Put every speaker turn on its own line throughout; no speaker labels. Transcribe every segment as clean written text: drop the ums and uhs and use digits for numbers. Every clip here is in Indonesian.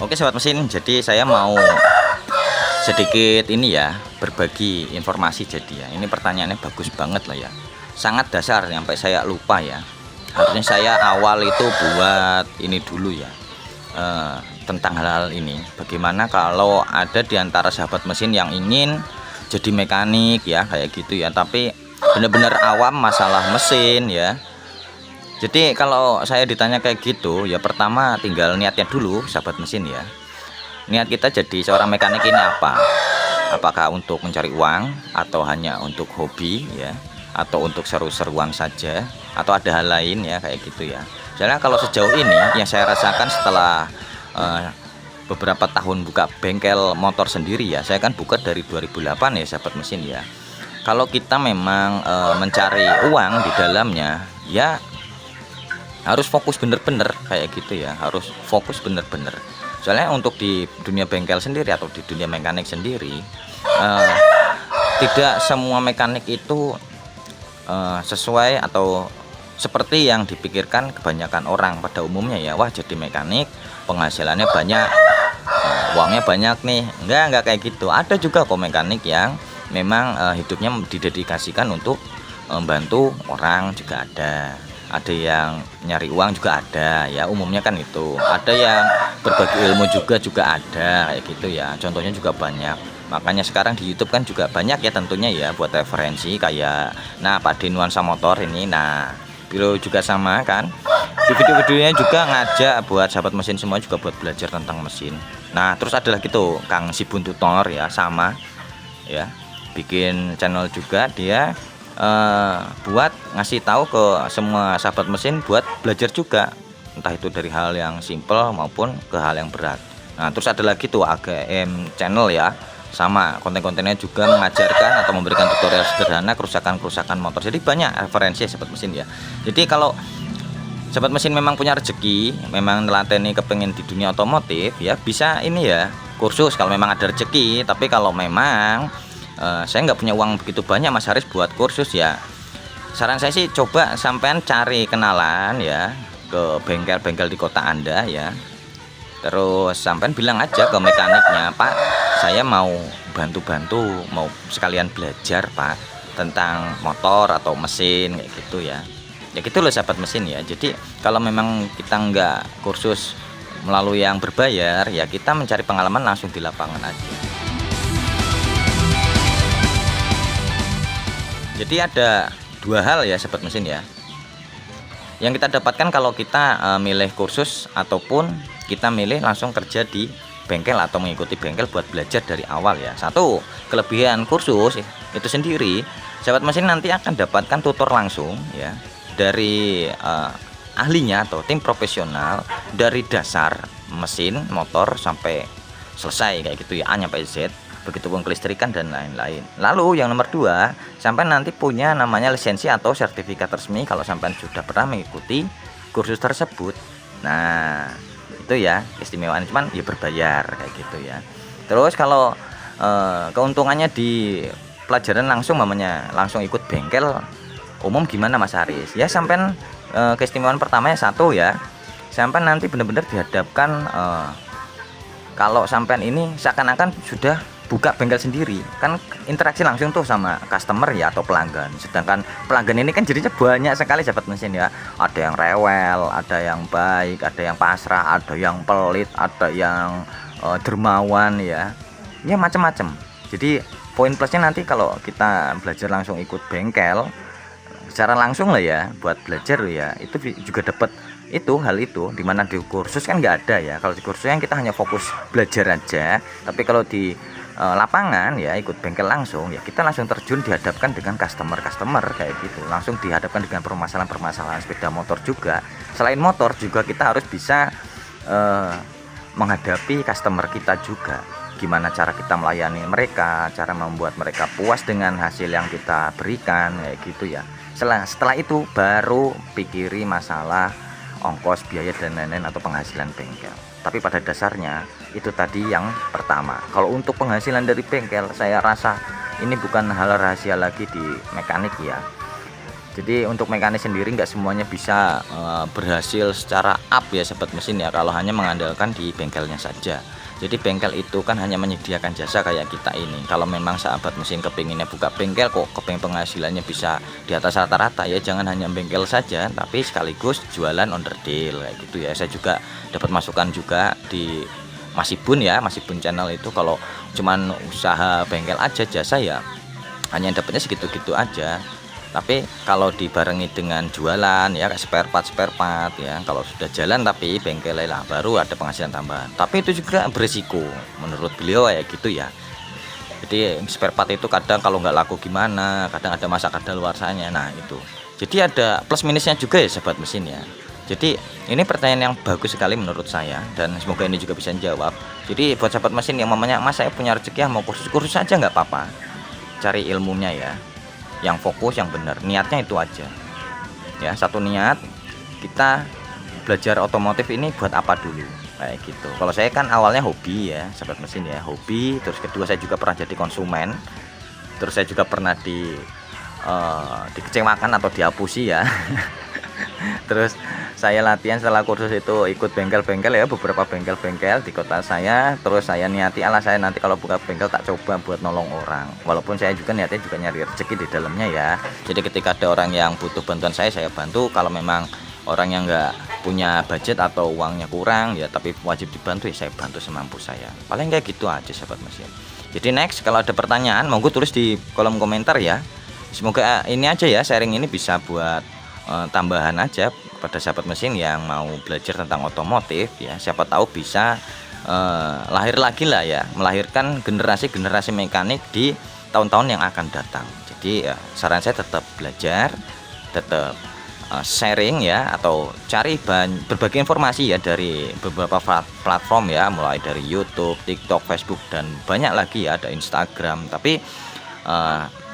Oke sobat mesin, jadi saya mau sedikit ini ya, berbagi informasi. Jadi ya, ini pertanyaannya bagus banget lah ya, sangat dasar sampai saya lupa ya. Harusnya saya awal itu buat ini dulu ya, tentang hal-hal ini. Bagaimana kalau ada di antara sahabat mesin yang ingin jadi mekanik ya, kayak gitu ya, tapi benar-benar awam masalah mesin ya. Jadi kalau saya ditanya kayak gitu ya, pertama tinggal niatnya dulu sahabat mesin ya. Niat kita jadi seorang mekanik ini apa? Apakah untuk mencari uang, atau hanya untuk hobi ya, atau untuk seru-seruan saja, atau ada hal lain ya, kayak gitu ya. Soalnya kalau sejauh ini yang saya rasakan setelah beberapa tahun buka bengkel motor sendiri ya, saya kan buka dari 2008 ya sahabat mesin ya. Kalau kita memang mencari uang di dalamnya ya, harus fokus bener-bener kayak gitu ya, harus fokus bener-bener. Soalnya untuk di dunia bengkel sendiri atau di dunia mekanik sendiri, tidak semua mekanik itu sesuai atau seperti yang dipikirkan kebanyakan orang pada umumnya ya. Wah, jadi mekanik penghasilannya banyak, uangnya banyak nih. Enggak kayak gitu. Ada juga kok mekanik yang memang hidupnya didedikasikan untuk membantu orang juga ada yang nyari uang juga ada ya, umumnya kan itu. Ada yang berbagi ilmu juga ada kayak gitu ya, contohnya juga banyak. Makanya sekarang di YouTube kan juga banyak ya tentunya ya, buat referensi kayak nah Pak De Nuansa Motor ini. Nah beliau juga sama kan, di video-videonya juga ngajak buat sahabat mesin semua juga buat belajar tentang mesin. Nah terus ada lagi tuh Kang Sibun Tutor ya, sama ya, bikin channel juga dia, buat ngasih tahu ke semua sahabat mesin buat belajar juga, entah itu dari hal yang simple maupun ke hal yang berat. Nah terus ada lagi tuh AGM channel ya, sama konten-kontennya juga mengajarkan atau memberikan tutorial sederhana kerusakan-kerusakan motor. Jadi banyak referensi ya sahabat mesin ya. Jadi kalau sahabat mesin memang punya rezeki, memang nelateni kepengen di dunia otomotif ya, bisa ini ya, kursus kalau memang ada rezeki. Tapi kalau memang saya nggak punya uang begitu banyak Mas Haris buat kursus ya, saran saya sih coba sampean cari kenalan ya ke bengkel-bengkel di kota Anda ya. Terus sampean bilang aja ke mekaniknya, Pak saya mau bantu-bantu, mau sekalian belajar Pak tentang motor atau mesin kayak gitu ya. Ya gitu loh sahabat mesin ya. Jadi kalau memang kita nggak kursus melalui yang berbayar ya, kita mencari pengalaman langsung di lapangan aja. Jadi ada dua hal ya sahabat mesin ya, yang kita dapatkan kalau kita milih kursus ataupun kita milih langsung kerja di bengkel atau mengikuti bengkel buat belajar dari awal ya. Satu, kelebihan kursus itu sendiri, sahabat mesin nanti akan dapatkan tutor langsung ya, dari ahlinya atau tim profesional, dari dasar mesin motor sampai selesai kayak gitu ya, A nyampe Z, begitupun kelistrikan dan lain-lain. Lalu yang nomor dua, sampai nanti punya namanya lisensi atau sertifikat resmi kalau sampai sudah pernah mengikuti kursus tersebut. Nah itu ya keistimewaan, cuman ya berbayar kayak gitu ya. Terus kalau keuntungannya di pelajaran langsung, mamanya langsung ikut bengkel umum gimana Mas Haris ya, sampai keistimewaan pertamanya satu ya, sampai nanti benar-benar dihadapkan, kalau sampean ini seakan-akan sudah buka bengkel sendiri, kan interaksi langsung tuh sama customer ya atau pelanggan. Sedangkan pelanggan ini kan jadinya banyak sekali sahabat mesin ya, ada yang rewel, ada yang baik, ada yang pasrah, ada yang pelit, ada yang dermawan ya, ya macam-macam. Jadi poin plusnya nanti kalau kita belajar langsung ikut bengkel secara langsung lah ya, buat belajar ya, itu juga dapat itu hal itu, dimana di kursus kan nggak ada ya. Kalau di kursus yang kita hanya fokus belajar aja, tapi kalau di lapangan ya ikut bengkel langsung ya, kita langsung terjun dihadapkan dengan customer kayak gitu, langsung dihadapkan dengan permasalahan sepeda motor juga. Selain motor juga kita harus bisa menghadapi customer kita juga, gimana cara kita melayani mereka, cara membuat mereka puas dengan hasil yang kita berikan kayak gitu ya. Setelah itu baru pikiri masalah ongkos, biaya dan lain-lain atau penghasilan bengkel. Tapi pada dasarnya itu tadi yang pertama. Kalau untuk penghasilan dari bengkel, saya rasa ini bukan hal rahasia lagi di mekanik ya. Jadi untuk mekanik sendiri nggak semuanya bisa berhasil secara up ya sahabat mesin ya, kalau hanya mengandalkan di bengkelnya saja. Jadi bengkel itu kan hanya menyediakan jasa kayak kita ini. Kalau memang sahabat mesin kepinginnya buka bengkel kok, keping penghasilannya bisa di atas rata-rata, ya jangan hanya bengkel saja, tapi sekaligus jualan onderdil kayak gitu ya. Saya juga dapat masukan juga di Masibun ya, Masibun channel itu, kalau cuman usaha bengkel aja jasa ya hanya dapatnya segitu-gitu aja. Tapi kalau dibarengi dengan jualan ya, kayak spare part ya, kalau sudah jalan tapi bengkel lah baru ada penghasilan tambahan. Tapi itu juga berisiko menurut beliau ya gitu ya. Jadi spare part itu kadang kalau nggak laku gimana, kadang ada masa kadaluarsanya. Nah itu, jadi ada plus minusnya juga ya sahabat mesin ya. Jadi ini pertanyaan yang bagus sekali menurut saya, dan semoga ini juga bisa jawab. Jadi buat sahabat mesin yang mamanya, mas saya punya rezeki mau kursus aja nggak apa-apa, cari ilmunya ya, yang fokus, yang benar, niatnya itu aja ya. Satu niat, kita belajar otomotif ini buat apa dulu kayak gitu. Kalau saya kan awalnya hobi ya sahabat mesin ya, hobi. Terus kedua saya juga pernah jadi konsumen, terus saya juga pernah dikecewakan atau dihapusi ya. Terus saya latihan setelah kursus itu, ikut bengkel-bengkel ya, beberapa bengkel-bengkel di kota saya. Terus saya niati, Allah saya nanti kalau buka bengkel tak coba buat nolong orang, walaupun saya juga niatnya juga nyari rezeki di dalamnya ya. Jadi ketika ada orang yang butuh bantuan saya bantu. Kalau memang orang yang nggak punya budget atau uangnya kurang ya, tapi wajib dibantu ya, saya bantu semampu saya. Paling kayak gitu aja sahabat mesin. Jadi next, kalau ada pertanyaan monggo tulis di kolom komentar ya. Semoga ini aja ya, sharing ini bisa buat tambahan aja pada sahabat mesin yang mau belajar tentang otomotif ya. Siapa tahu bisa lahir lagi lah ya, melahirkan generasi-generasi mekanik di tahun-tahun yang akan datang. Jadi saran saya tetap belajar, tetap sharing ya, atau cari berbagai informasi ya dari beberapa platform ya, mulai dari YouTube, TikTok, Facebook, dan banyak lagi ya, ada Instagram. Tapi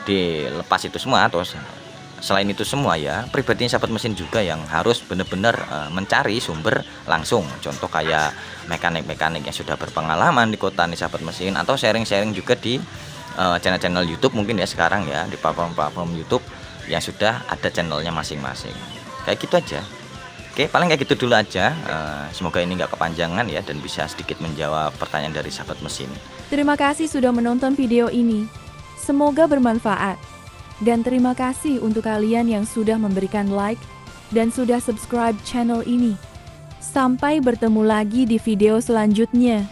dilepas itu semua, atau selain itu semua ya, pribadi sahabat mesin juga yang harus benar-benar mencari sumber langsung. Contoh kayak mekanik-mekanik yang sudah berpengalaman di kota nih sahabat mesin, atau sharing-sharing juga di channel-channel YouTube mungkin ya sekarang ya, di platform-platform YouTube yang sudah ada channelnya masing-masing. Kayak gitu aja. Oke, paling kayak gitu dulu aja. Semoga ini nggak kepanjangan ya, dan bisa sedikit menjawab pertanyaan dari sahabat mesin.
Terima kasih sudah menonton video ini. Semoga bermanfaat. Dan terima kasih untuk kalian yang sudah memberikan like dan sudah subscribe channel ini. Sampai bertemu lagi di video selanjutnya.